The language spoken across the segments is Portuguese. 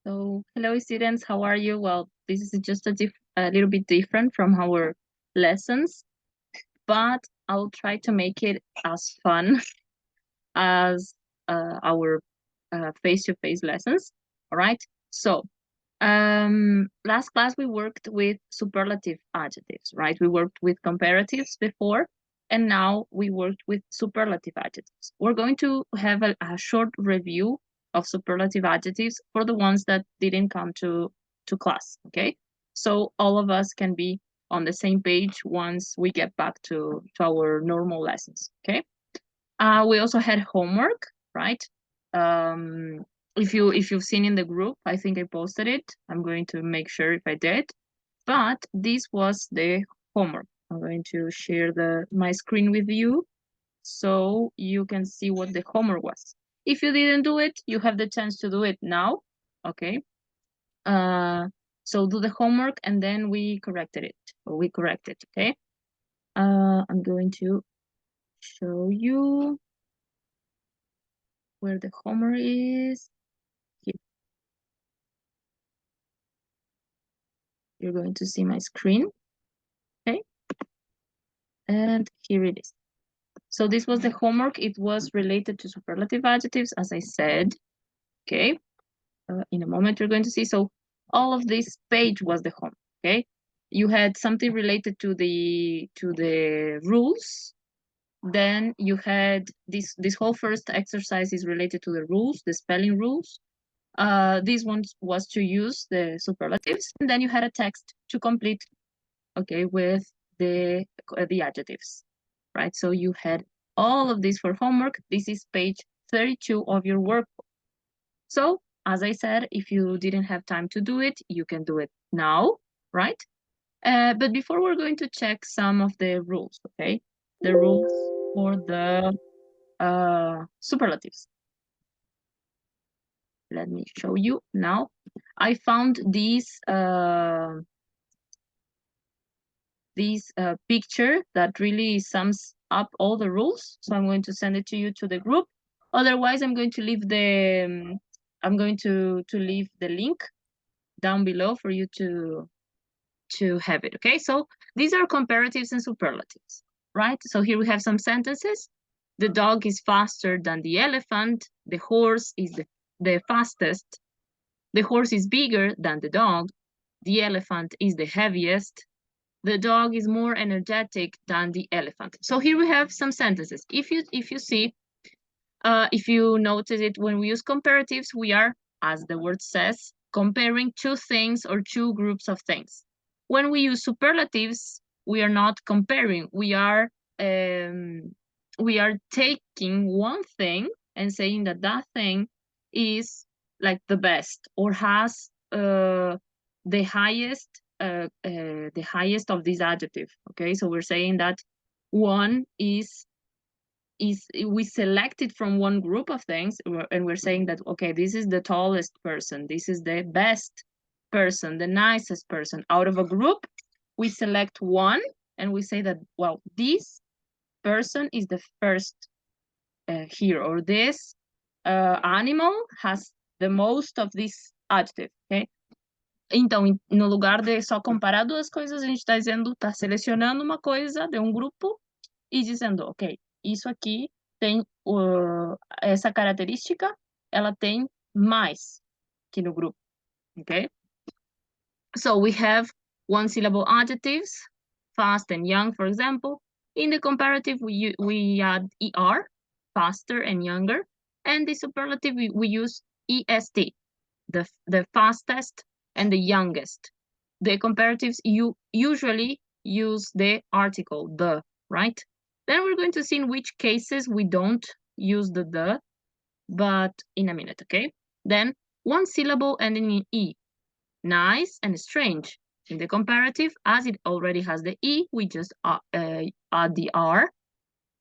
So, hello students, how are you? Well, this is just a little bit different from our lessons, but I'll try to make it as fun as our face-to-face lessons. All right. So, last class we worked with superlative adjectives, right? We worked with comparatives before, and now we worked with superlative adjectives. We're going to have a short review of superlative adjectives for the ones that didn't come to class, okay? So all of us can be on the same page once we get back to our normal lessons, okay? We also had homework, right? Um, if you've seen in the group, I think I posted it. I'm going to make sure if I did. But this was the homework. I'm going to share my screen with you so you can see what the homework was. If you didn't do it, you have the chance to do it now. Okay. Uh, so do the homework and then we corrected it. Or we correct it. Okay. I'm going to show you where the homework is. Here. You're going to see my screen. Okay. And here it is. So this was the homework. It was related to superlative adjectives, as I said. Okay. In a moment, you're going to see. So all of this page was the homework. Okay. You had something related to the rules. Then you had this whole first exercise is related to the rules, the spelling rules. This one was to use the superlatives, and then you had a text to complete, okay, with the adjectives, right? So you had all of this for homework. This is page 32 of your workbook. So as I said, if you didn't have time to do it, you can do it now, right? But before we're going to check some of the rules, okay? The rules for the superlatives. Let me show you now. I found this picture that really sums up all the rules. So I'm going to send it to you to the group. Otherwise, I'm going to leave I'm going to leave the link down below for you to have it. Okay, so these are comparatives and superlatives, right? So here we have some sentences. The dog is faster than the elephant. The horse is the fastest. The horse is bigger than the dog. The elephant is the heaviest. The dog is more energetic than the elephant. So here we have some sentences. If you see, if you notice it, when we use comparatives, we are, as the word says, comparing two things or two groups of things. When we use superlatives, we are not comparing. We are taking one thing and saying that that thing is like the best or has the highest of these adjectives. Okay, so we're saying that one is we select it from one group of things and we're saying that, okay, this is the tallest person, this is the best person, the nicest person. Out of a group, we select one and we say that, well, this person is the first here, or this animal has the most of this adjective, okay? Então, no lugar de só comparar duas coisas, a gente está dizendo, está selecionando uma coisa de um grupo e dizendo, ok, isso aqui tem essa característica, ela tem mais que no grupo, okay? So we have one-syllable adjectives, fast and young, for example. In the comparative, we add ER, faster and younger, and the superlative, we use EST, the fastest and the youngest. The comparatives, you usually use the article, the, right? Then we're going to see in which cases we don't use the, but in a minute, okay? Then one syllable ending in E, nice and strange. In the comparative, as it already has the E, we just add the R.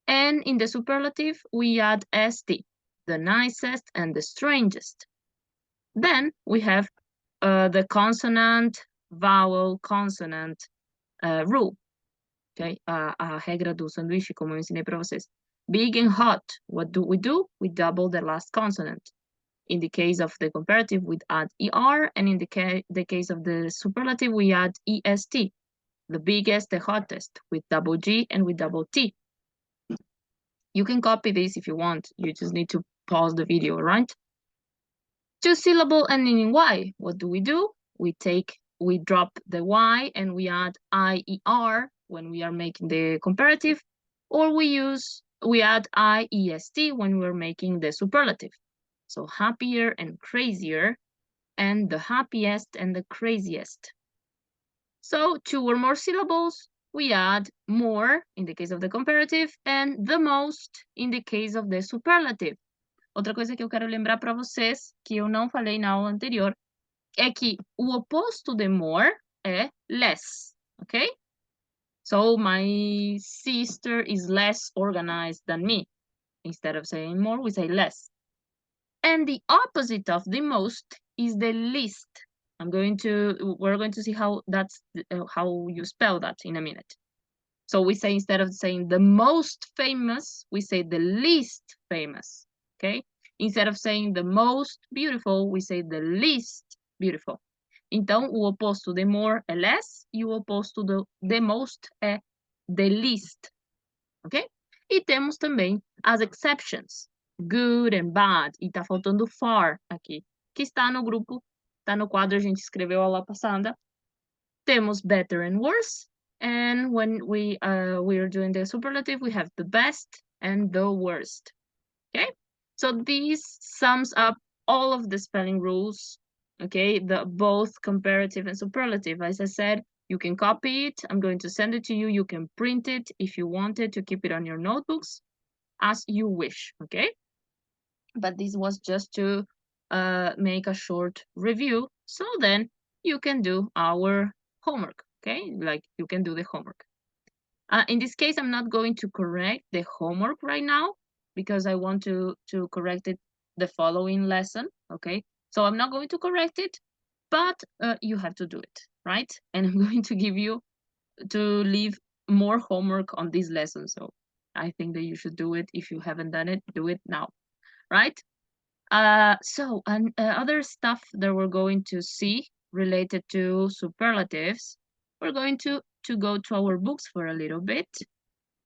And in the superlative, we add ST, the nicest and the strangest. Then we have the consonant, vowel, consonant rule. Okay? A regra do sanduíche, como eu ensinei para vocês. Big and hot, what do? We double the last consonant. In the case of the comparative, we add ER, and in the case of the superlative, we add EST, the biggest, the hottest, with double G and with double T. You can copy this if you want. You just need to pause the video, right? Two-syllable ending in Y. What do? We drop the Y and we add IER when we are making the comparative, or we add IEST when we're making the superlative. So happier and crazier, and the happiest and the craziest. So 2 or more syllables, we add more in the case of the comparative and the most in the case of the superlative. Outra coisa que eu quero lembrar para vocês, que eu não falei na aula anterior, é que o oposto de more é less, ok? So my sister is less organized than me. Instead of saying more, we say less. And the opposite of the most is the least. We're going to see how you spell that in a minute. So we say, instead of saying the most famous, we say the least famous, okay? Instead of saying the most beautiful, we say the least beautiful. Então, o oposto de more é less e o oposto de most é the least, ok? E temos também as exceptions, good and bad, e tá faltando far aqui, que está no grupo, tá no quadro, a gente escreveu a aula passada. Temos better and worse, and when we are doing the superlative, we have the best and the worst, okay? So this sums up all of the spelling rules, okay? Both comparative and superlative. As I said, you can copy it. I'm going to send it to you. You can print it if you wanted to keep it on your notebooks as you wish, okay? But this was just to make a short review, so then you can do our homework, okay? Like, you can do the homework. In this case, I'm not going to correct the homework right now because I want to correct it the following lesson, okay? So I'm not going to correct it, but you have to do it, right? And I'm going to give you to leave more homework on this lesson. So I think that you should do it. If you haven't done it, do it now, right? Other stuff that we're going to see related to superlatives, we're going to go to our books for a little bit,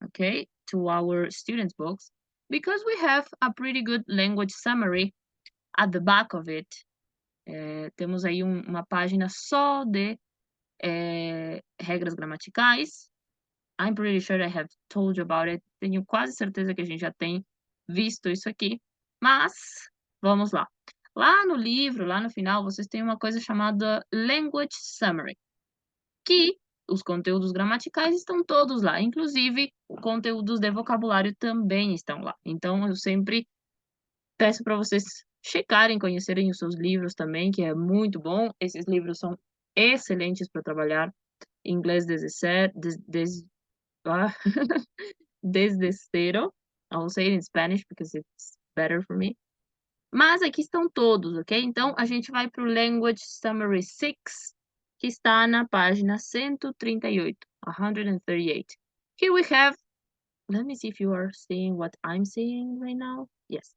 okay, to our students' books, because we have a pretty good language summary at the back of it. Temos aí uma página só de regras gramaticais. I'm pretty sure I have told you about it. Tenho quase certeza que a gente já tem visto isso aqui, mas vamos lá. Lá no livro, lá no final, vocês têm uma coisa chamada Language Summary, que os conteúdos gramaticais estão todos lá, inclusive conteúdos de vocabulário também estão lá. Então, eu sempre peço para vocês checarem, conhecerem os seus livros também, que é muito bom. Esses livros são excelentes para trabalhar inglês desde cero. I will say it in Spanish because it's better for me. Mas aqui estão todos, ok? Então, a gente vai para o Language Summary 6, que está na página 138, 138. Here we have, let me see if you are seeing what I'm seeing right now. Yes.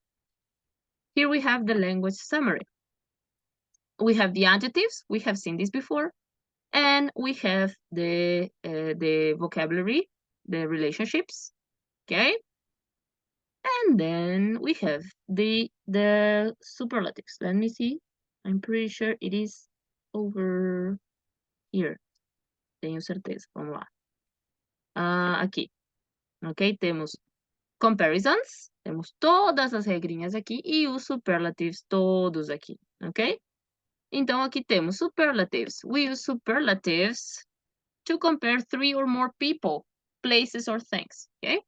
Here we have the language summary. We have the adjectives, we have seen this before, and we have the vocabulary, the relationships, okay? And then we have the superlatives. Let me see. I'm pretty sure it is over here. Tenho certeza. Vamos lá. Aqui. Ok? Temos comparisons. Temos todas as regrinhas aqui. E os superlatives todos aqui. Ok? Então, aqui temos superlatives. We use superlatives to compare 3 or more people, places, or things. Ok?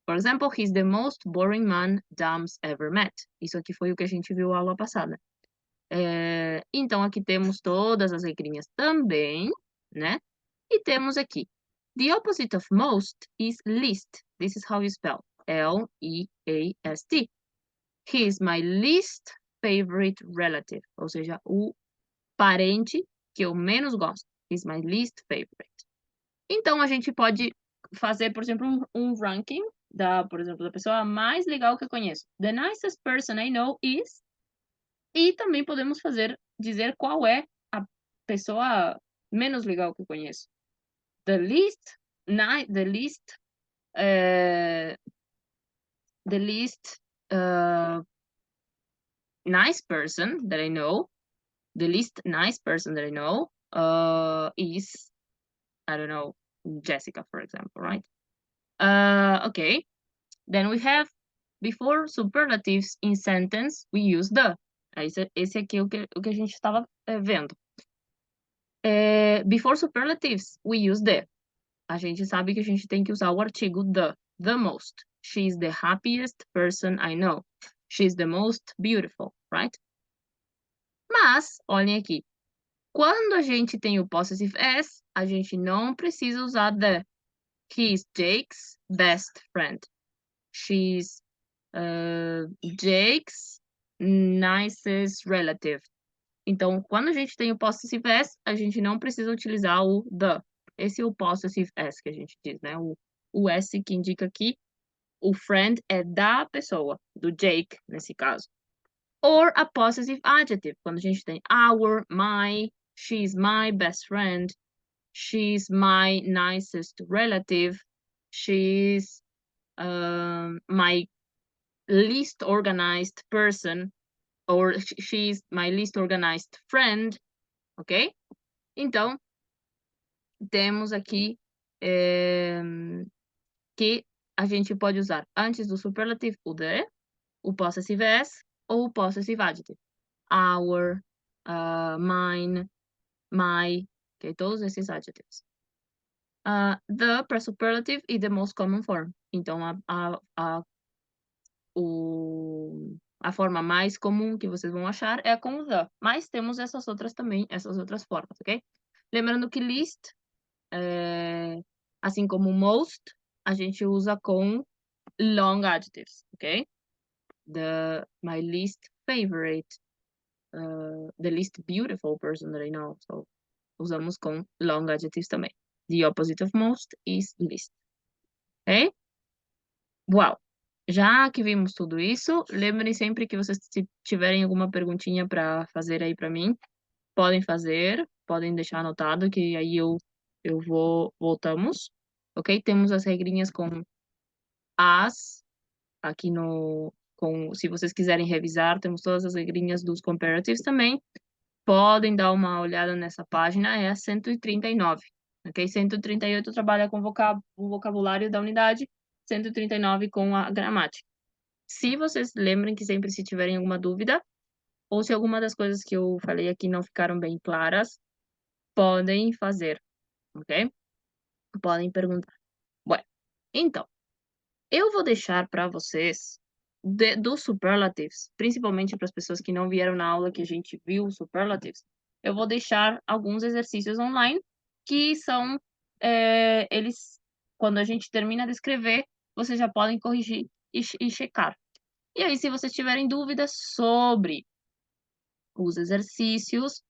For example, he's the most boring man Dams ever met. Isso aqui foi o que a gente viu na aula passada. Então, aqui temos todas as regrinhas também, né? E temos aqui. The opposite of most is least. This is how you spell. L-E-A-S-T. He is my least favorite relative. Ou seja, o parente que eu menos gosto. He's my least favorite. Então, a gente pode fazer, por exemplo, um ranking por exemplo, da pessoa mais legal que eu conheço. The nicest person I know is... E também podemos dizer qual é a pessoa menos legal que eu conheço. The least, the least, uh, the least uh, nice person that I know, the least nice person that I know is, I don't know, Jessica, for example, right? Okay. Then we have, before superlatives in sentence, we use the. Esse aqui é o que a gente estava vendo. Before superlatives, we use the. A gente sabe que a gente tem que usar o artigo the most. She's the happiest person I know. She's the most beautiful, right? Mas, olhem aqui. Quando a gente tem o possessive s, a gente não precisa usar the. He's Jake's best friend. She's Jake's nicest relative. Então, quando a gente tem o possessive s, a gente não precisa utilizar o the. Esse é o possessive s que a gente diz, né? O s que indica que o friend é da pessoa, do Jake, nesse caso. Or a possessive adjective, quando a gente tem our, my, she's my best friend, she's my nicest relative, she's my least organized person, or she's my least organized friend, ok? Então, temos aqui que a gente pode usar antes do superlativo o the, o possessive s ou o possessive adjective. Our, mine, my, ok? Todos esses adjectives. The para superlative e the most common form. Então, a forma mais comum que vocês vão achar é com o the. Mas temos essas outras também, essas outras formas, ok? Lembrando que least, assim como most, a gente usa com long adjectives, ok? My least favorite, the least beautiful person that I know. So, usamos com long adjectives também. The opposite of most is least. Ok? Uau! Já que vimos tudo isso, lembrem sempre que vocês, se tiverem alguma perguntinha para fazer aí para mim, podem fazer, podem deixar anotado, que aí voltamos, ok? Temos as regrinhas com as, aqui se vocês quiserem revisar, temos todas as regrinhas dos comparatives também. Podem dar uma olhada nessa página, é a 139, ok? 138 trabalha com o vocabulário da unidade, 139 com a gramática. Se vocês lembrem que sempre se tiverem alguma dúvida, ou se alguma das coisas que eu falei aqui não ficaram bem claras, podem fazer, ok? Podem perguntar. Bom, então, eu vou deixar para vocês dos superlatives, principalmente para as pessoas que não vieram na aula que a gente viu os superlatives, eu vou deixar alguns exercícios online que são, eles, quando a gente termina de escrever, vocês já podem corrigir e checar. E aí, se vocês tiverem dúvidas sobre os exercícios,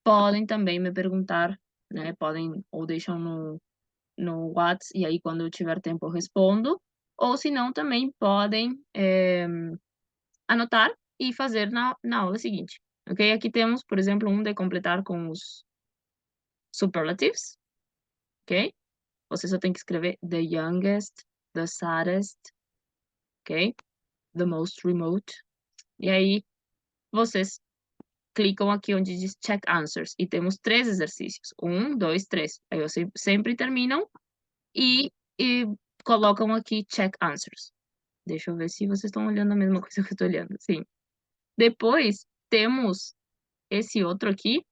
podem também me perguntar, né? Podem, ou deixam no WhatsApp, e aí quando eu tiver tempo eu respondo. Ou se não, também podem anotar e fazer na aula seguinte. Ok? Aqui temos, por exemplo, um de completar com os superlatives. Ok? Você só tem que escrever the youngest, the saddest, ok? The most remote. E aí, vocês clicam aqui onde diz check answers. E temos 3 exercícios. 1, 2, 3. Aí vocês sempre terminam e colocam aqui check answers. Deixa eu ver se vocês estão olhando a mesma coisa que eu estou olhando. Sim. Depois, temos esse outro aqui,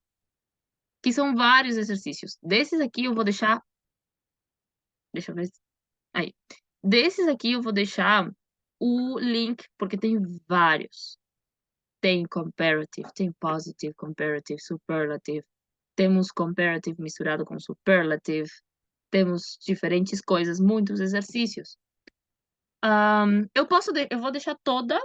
que são vários exercícios. Desses aqui eu vou deixar... Deixa eu ver. Aí. Desses aqui eu vou deixar o link, porque tem vários. Tem comparative, tem positive, comparative, superlative. Temos comparative misturado com superlative. Temos diferentes coisas, muitos exercícios. Eu vou deixar toda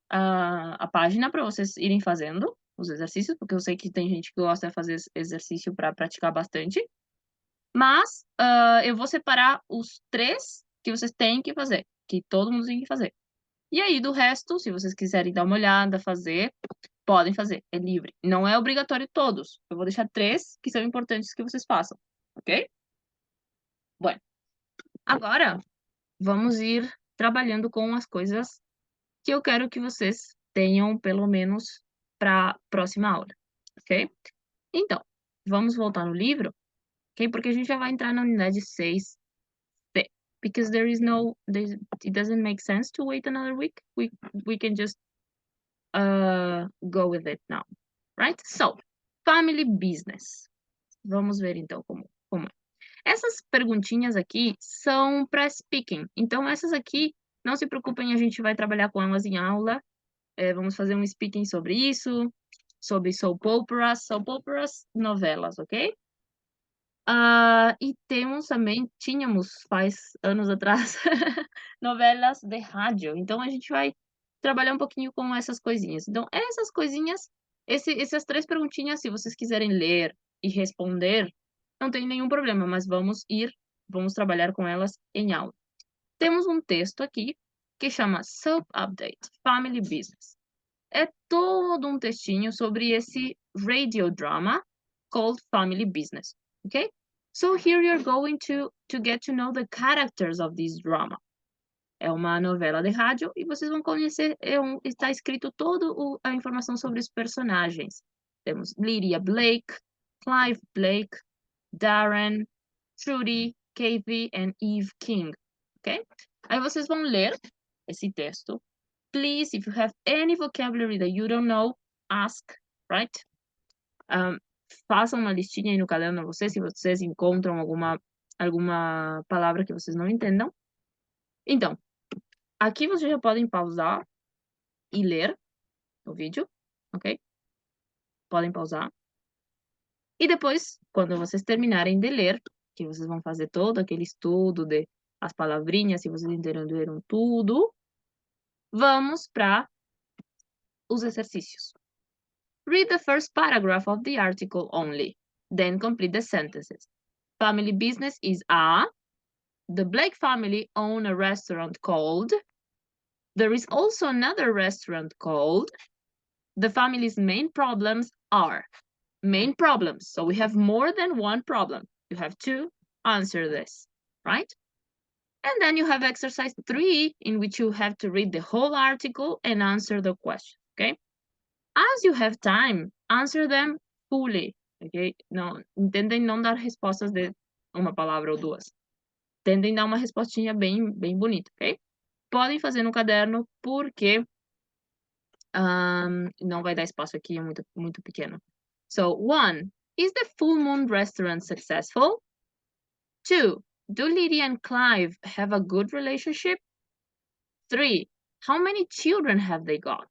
a página para vocês irem fazendo os exercícios, porque eu sei que tem gente que gosta de fazer exercício para praticar bastante. Mas eu vou separar os 3 que vocês têm que fazer, que todo mundo tem que fazer. E aí, do resto, se vocês quiserem dar uma olhada, fazer, Podem fazer, é livre. Não é obrigatório todos. Eu vou deixar 3 que são importantes que vocês façam, ok? Bom, agora vamos ir trabalhando com as coisas que eu quero que vocês tenham, pelo menos, para a próxima aula, ok? Então, vamos voltar no livro, ok? Porque a gente já vai entrar na unidade 6C. Because it doesn't make sense to wait another week. We can just go with it now, right? So, family business. Vamos ver então como é. Essas perguntinhas aqui são para speaking. Então, essas aqui, não se preocupem, a gente vai trabalhar com elas em aula. Vamos fazer um speaking sobre isso, sobre soap operas, novelas, ok? E tínhamos faz anos atrás, novelas de rádio. Então, a gente vai trabalhar um pouquinho com essas coisinhas. Então, essas coisinhas, essas 3 perguntinhas, se vocês quiserem ler e responder, não tem nenhum problema, mas vamos trabalhar com elas em aula. Temos um texto aqui que chama Soap Update, Family Business. É todo um textinho sobre esse radio drama called Family Business, okay? So here you're going to get to know the characters of this drama. É uma novela de rádio e vocês vão conhecer, está escrito toda a informação sobre os personagens. Temos Lydia Blake, Clive Blake, Darren, Trudy, Kathy and Eve King, ok? Aí vocês vão ler esse texto. Please, if you have any vocabulary that you don't know, ask, right? Façam uma listinha aí no caderno vocês, se vocês encontram alguma palavra que vocês não entendam. Então, aqui vocês já podem pausar e ler o vídeo, ok? Podem pausar. E depois, quando vocês terminarem de ler, que vocês vão fazer todo aquele estudo de as palavrinhas, se vocês entenderam tudo, vamos para os exercícios. Read the first paragraph of the article only, then complete the sentences. Family business is the Blake family own a restaurant called, there is also another restaurant called, the family's main problems are, main problems. So we have more than one problem. You have to answer this, right? And then you have exercise 3, in which you have to read the whole article and answer the question, okay? As you have time, answer them fully, ok? Tentem não dar respostas de uma palavra ou duas. Tentem dar uma respostinha bem bonita, ok? Podem fazer no caderno, porque não vai dar espaço aqui, é muito pequeno. So, 1, is the Full Moon restaurant successful? 2, do Lydia and Clive have a good relationship? 3, how many children have they got?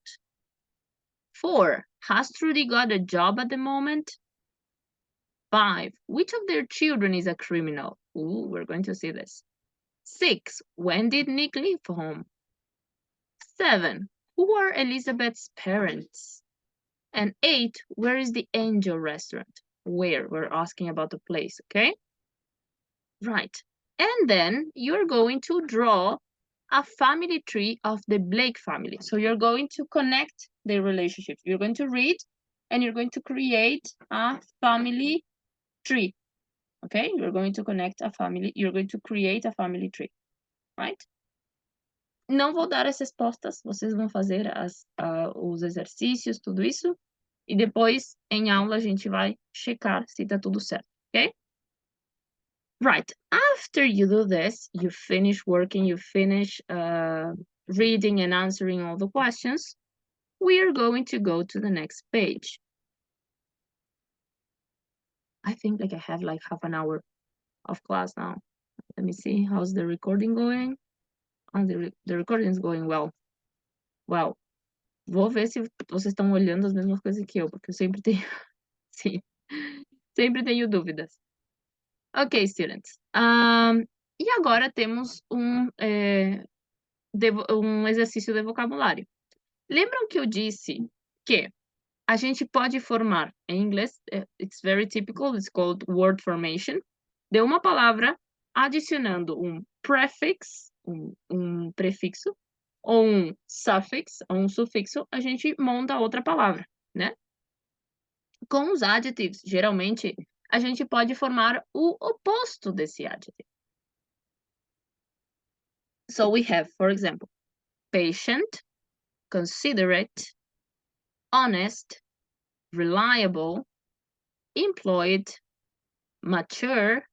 4, has Trudy got a job at the moment? 5, which of their children is a criminal? Ooh, we're going to see this. 6, when did Nick leave home? 7, who are Elizabeth's parents? And 8, where is the Angel restaurant? Where? We're asking about the place, okay? Right. And then you're going to draw a family tree of the Blake family. So you're going to connect the relationships. You're going to read and you're going to create a family tree. Okay? You're going to create a family tree. Right? Não vou dar as respostas, vocês vão fazer os exercícios, tudo isso. E depois, em aula, a gente vai checar se tá tudo certo, ok? Right. After you do this, you finish working, you finish reading and answering all the questions, we are going to go to the next page. I think I have half an hour of class now. Let me see, how's the recording going? The recording is going well. Well, vou ver se vocês estão olhando as mesmas coisas que eu, porque eu sempre tenho, sim, sempre tenho dúvidas. Ok, students. E agora temos um exercício de vocabulário. Lembram que eu disse que a gente pode formar, em inglês, it's very typical, it's called word formation, de uma palavra adicionando um prefix, um prefixo, ou um suffix, ou um sufixo, a gente monta outra palavra, né? Com os adjectives, geralmente, a gente pode formar o oposto desse adjective. So we have, for example, patient, considerate, honest, reliable, employed, mature,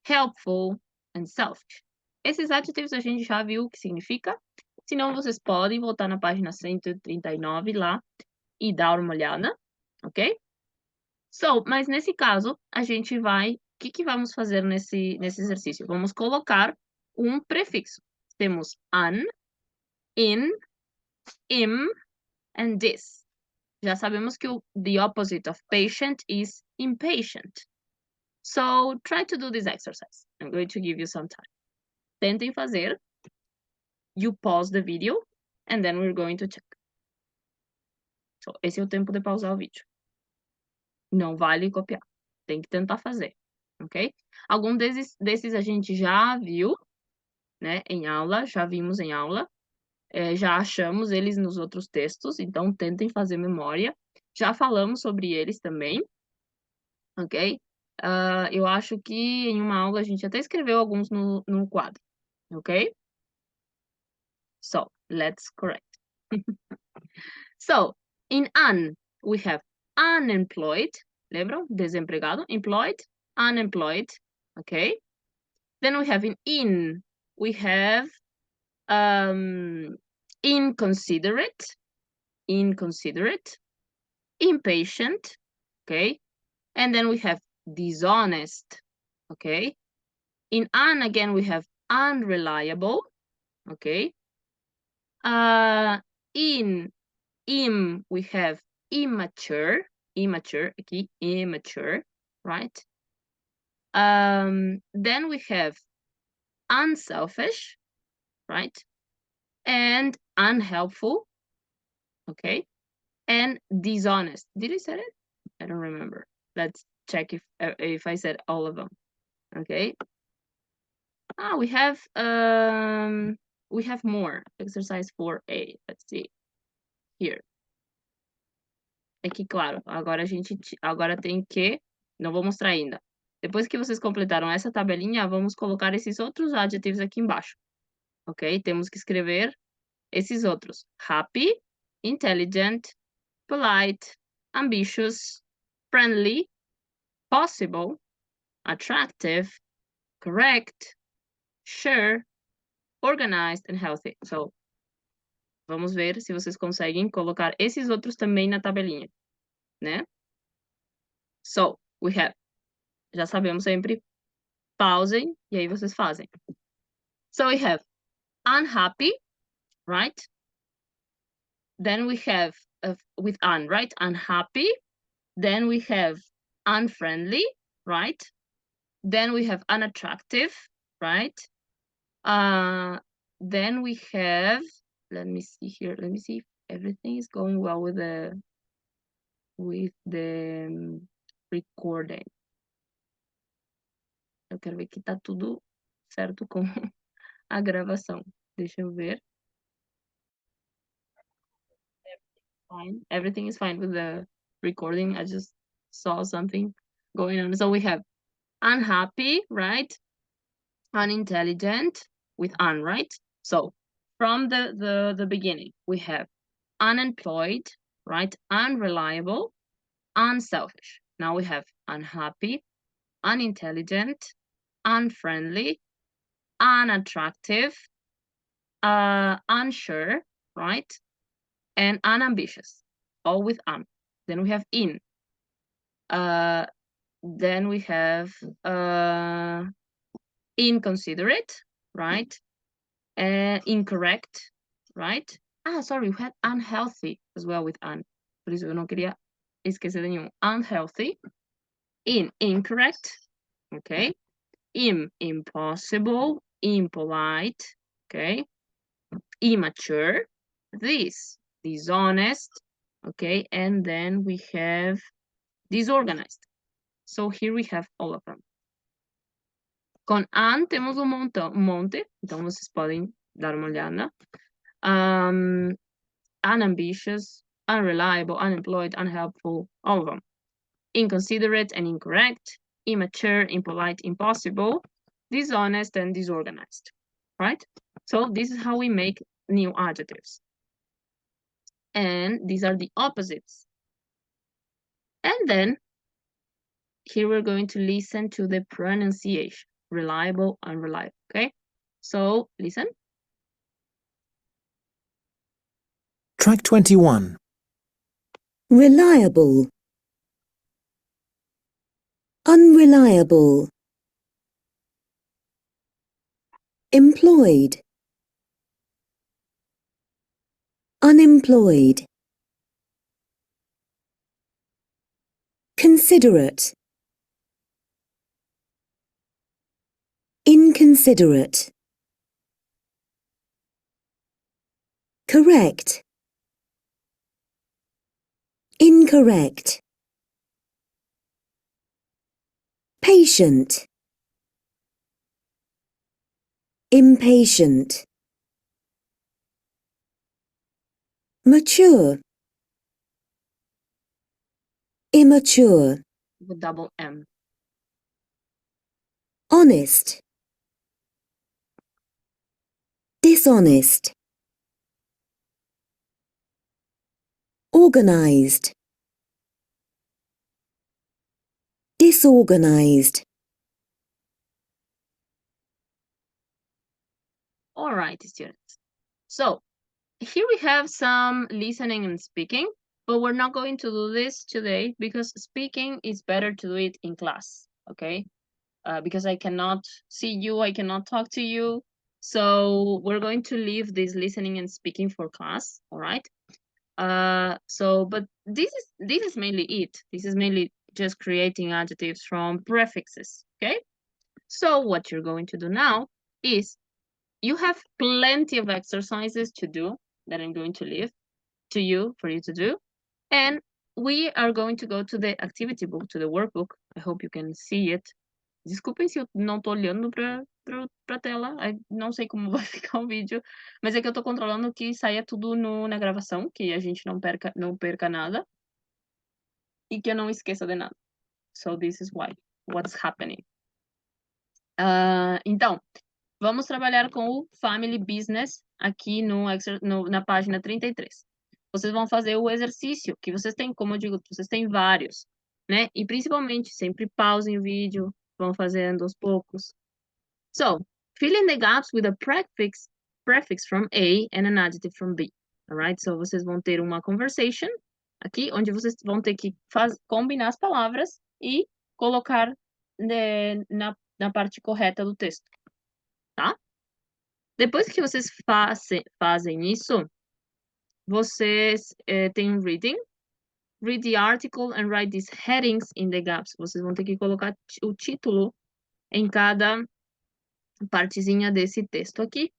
helpful, and selfish. Esses adjetivos a gente já viu o que significa. Se não, vocês podem voltar na página 139 lá e dar uma olhada, ok? So, mas nesse caso, a gente vai... O que vamos fazer nesse exercício? Vamos colocar um prefixo. Temos an, in, im, and this. Já sabemos que the opposite of patient is impatient. So, try to do this exercise. I'm going to give you some time. Tentem fazer. You pause the video, and then we're going to check. So, esse é o tempo de pausar o vídeo. Não vale copiar. Tem que tentar fazer, ok? Algum desses a gente já viu, né, em aula, já vimos em aula. Já achamos eles nos outros textos, então tentem fazer memória. Já falamos sobre eles também, ok? Eu acho que em uma aula a gente até escreveu alguns no quadro, ok? So, let's correct. So, in un, we have unemployed. Lembram? Desempregado. Employed. Unemployed. Okay? Then we have in, we have inconsiderate. Inconsiderate. Impatient. Okay? And then we have dishonest. Okay? In un, again, we have unreliable. Okay? In im, we have immature. Immature, aqui, immature, right? Then we have unselfish, right? And unhelpful, okay? And dishonest. Did I say it? I don't remember. Let's check if I said all of them, okay? We have more. Exercise 4A. Let's see. Here. É que, claro, agora tem que... Não vou mostrar ainda. Depois que vocês completaram essa tabelinha, vamos colocar esses outros adjetivos aqui embaixo. Ok? Temos que escrever esses outros. Happy, intelligent, polite, ambitious, friendly, possible, attractive, correct, sure, organized and healthy. So, vamos ver se vocês conseguem colocar esses outros também na tabelinha, né? So, we have... Já sabemos sempre, pausem e aí vocês fazem. So we have unhappy, right? Then we have with un, right? Unhappy. Then we have unfriendly, right? Then we have unattractive, right? Then we have, let me see here. Let me see if everything is going well with the recording. Eu quero ver que tá tudo certo com a gravação. Deixa eu ver. Fine. Everything is fine with the recording. I just saw something going on. So we have unhappy, right? Unintelligent with un, right? So from the beginning, we have unemployed, right? Unreliable, unselfish. Now we have unhappy, unintelligent, unfriendly, unattractive, unsure, right? And unambitious, all with un. Then we have in. Then we have inconsiderate, right? Incorrect, right? Sorry, we had unhealthy as well with un. Por isso eu não queria esquecer de nenhum. Unhealthy, incorrect, okay? Impossible, impolite, okay? Immature, dishonest, okay? And then we have disorganized. So here we have all of them. Com an temos um monte, então vocês podem dar uma olhada. Unambitious, unreliable, unemployed, unhelpful, all of them. Inconsiderate and incorrect, immature, impolite, impossible, dishonest, and disorganized, right? So this is how we make new adjectives. And these are the opposites. And then here we're going to listen to the pronunciation, reliable, unreliable, okay? So listen. Track 21. Reliable, unreliable, employed, unemployed, considerate, inconsiderate, correct, incorrect, patient, impatient, mature, immature, With double M. honest, dishonest, organized, disorganized. All right, students. So here we have some listening and speaking, but we're not going to do this today because speaking is better to do it in class, okay? Because I cannot see you, I cannot talk to you. So we're going to leave this listening and speaking for class, all right? But this is mainly it. This is mainly just creating adjectives from prefixes, okay? So what you're going to do now is you have plenty of exercises to do that I'm going to leave to you for you to do. And we are going to go to the activity book, to the workbook. I hope you can see it. Desculpem se eu não tô olhando pra tela, não sei como vai ficar o vídeo, mas é que eu tô controlando que saia tudo na gravação, que a gente não perca nada e que eu não esqueça de nada. So this is what's happening. Então, vamos trabalhar com o Family Business aqui na página 33. Vocês vão fazer o exercício, que vocês têm, como eu digo, vocês têm vários, né? E principalmente, sempre pausem o vídeo, vão fazendo aos poucos. So, fill in the gaps with a prefix from A and an adjective from B. Alright? So, vocês vão ter uma conversation aqui, onde vocês vão ter que combinar as palavras e colocar na parte correta do texto. Tá? Depois que vocês fazem isso, vocês têm um reading. Read the article and write these headings in the gaps. Vocês vão ter que colocar o título em cada partezinha desse texto aqui,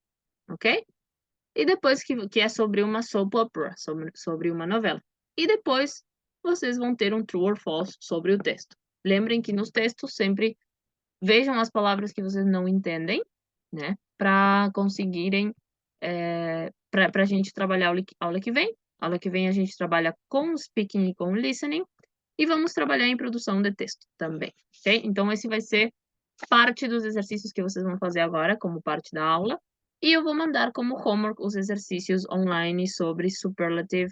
ok? E depois que é sobre uma soap opera, sobre uma novela. E depois vocês vão ter um true or false sobre o texto. Lembrem que nos textos sempre vejam as palavras que vocês não entendem, né? Para conseguirem, para a gente trabalhar aula que vem. Aula que vem a gente trabalha com speaking e com listening. E vamos trabalhar em produção de texto também, ok? Então, esse vai ser parte dos exercícios que vocês vão fazer agora, como parte da aula. E eu vou mandar como homework os exercícios online sobre Superlative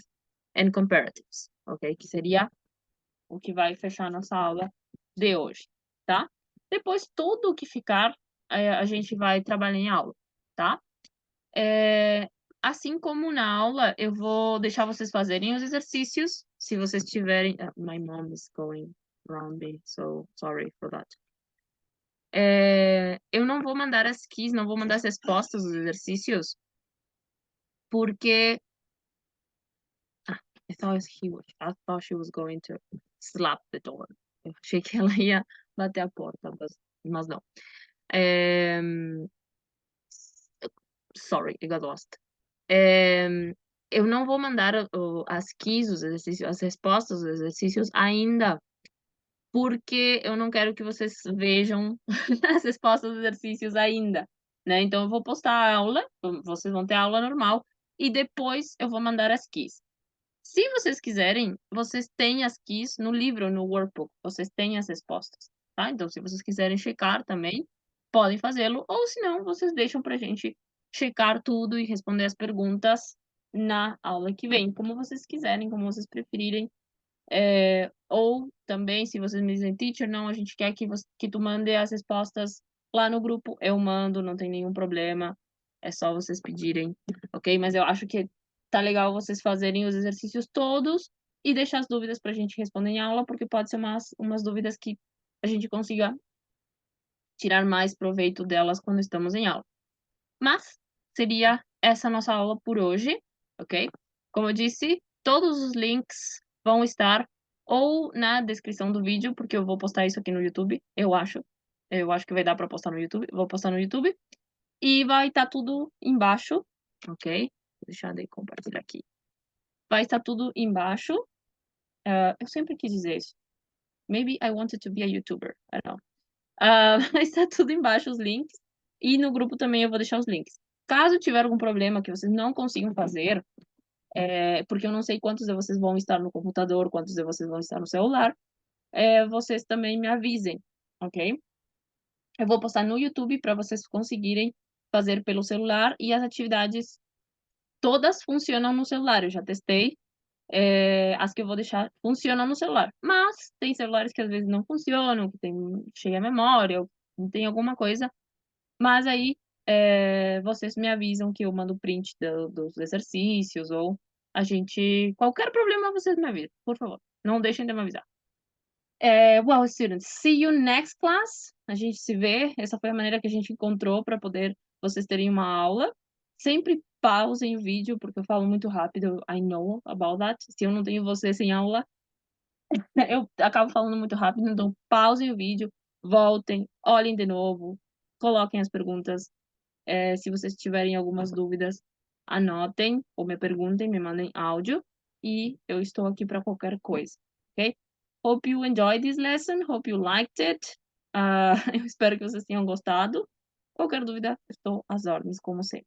and Comparatives, ok? Que seria o que vai fechar nossa aula de hoje, tá? Depois, tudo o que ficar, a gente vai trabalhar em aula, tá? Assim como na aula, eu vou deixar vocês fazerem os exercícios, se vocês tiverem... my mom is going around me, so sorry for that. Eu não vou mandar as keys, não vou mandar as respostas dos exercícios, porque... I thought she was going to slap the door. Eu achei que ela ia bater a porta, mas não. Sorry, I got lost. Eu não vou mandar as keys, os exercícios, as respostas dos exercícios ainda, porque eu não quero que vocês vejam as respostas dos exercícios ainda, né? Então, eu vou postar a aula, vocês vão ter a aula normal, e depois eu vou mandar as keys. Se vocês quiserem, vocês têm as keys no livro, no workbook, vocês têm as respostas, tá? Então, se vocês quiserem checar também, podem fazê-lo, ou se não, vocês deixam pra gente checar tudo e responder as perguntas na aula que vem, como vocês quiserem, como vocês preferirem. Ou também, se vocês me dizem, teacher, não, a gente quer que tu mande as respostas lá no grupo, eu mando, não tem nenhum problema, é só vocês pedirem, ok? Mas eu acho que tá legal vocês fazerem os exercícios todos e deixar as dúvidas pra gente responder em aula, porque pode ser umas dúvidas que a gente consiga tirar mais proveito delas quando estamos em aula. Mas seria essa nossa aula por hoje, ok? Como eu disse, todos os links vão estar ou na descrição do vídeo, porque eu vou postar isso aqui no YouTube, eu acho. Eu acho que vai dar para postar no YouTube, vou postar no YouTube. E vai estar tudo embaixo, ok? Vou deixar de compartilhar aqui. Vai estar tudo embaixo. Eu sempre quis dizer isso. Maybe I wanted to be a YouTuber, I don't know. Vai estar tudo embaixo os links. E no grupo também eu vou deixar os links. Caso tiver algum problema que vocês não consigam fazer, porque eu não sei quantos de vocês vão estar no computador, quantos de vocês vão estar no celular, vocês também me avisem, ok? Eu vou postar no YouTube para vocês conseguirem fazer pelo celular e as atividades todas funcionam no celular. Eu já testei, as que eu vou deixar funcionam no celular. Mas tem celulares que às vezes não funcionam, que tem cheia a memória, ou tem alguma coisa. Mas aí vocês me avisam que eu mando print dos exercícios ou a gente. Qualquer problema vocês me avisam, por favor. Não deixem de me avisar. Well, students, see you next class. A gente se vê. Essa foi a maneira que a gente encontrou para poder vocês terem uma aula. Sempre pausem o vídeo, porque eu falo muito rápido. I know about that. Se eu não tenho vocês em aula, eu acabo falando muito rápido. Então, pausem o vídeo, voltem, olhem de novo, coloquem as perguntas. Se vocês tiverem algumas dúvidas, anotem ou me perguntem, me mandem áudio e eu estou aqui para qualquer coisa, ok? Hope you enjoyed this lesson, hope you liked it. Eu espero que vocês tenham gostado. Qualquer dúvida, estou às ordens, como sempre.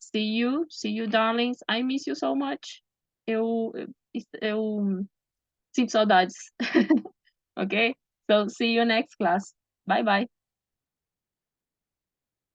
See you, darlings. I miss you so much. Eu sinto saudades. Ok? So, see you next class. Bye, bye.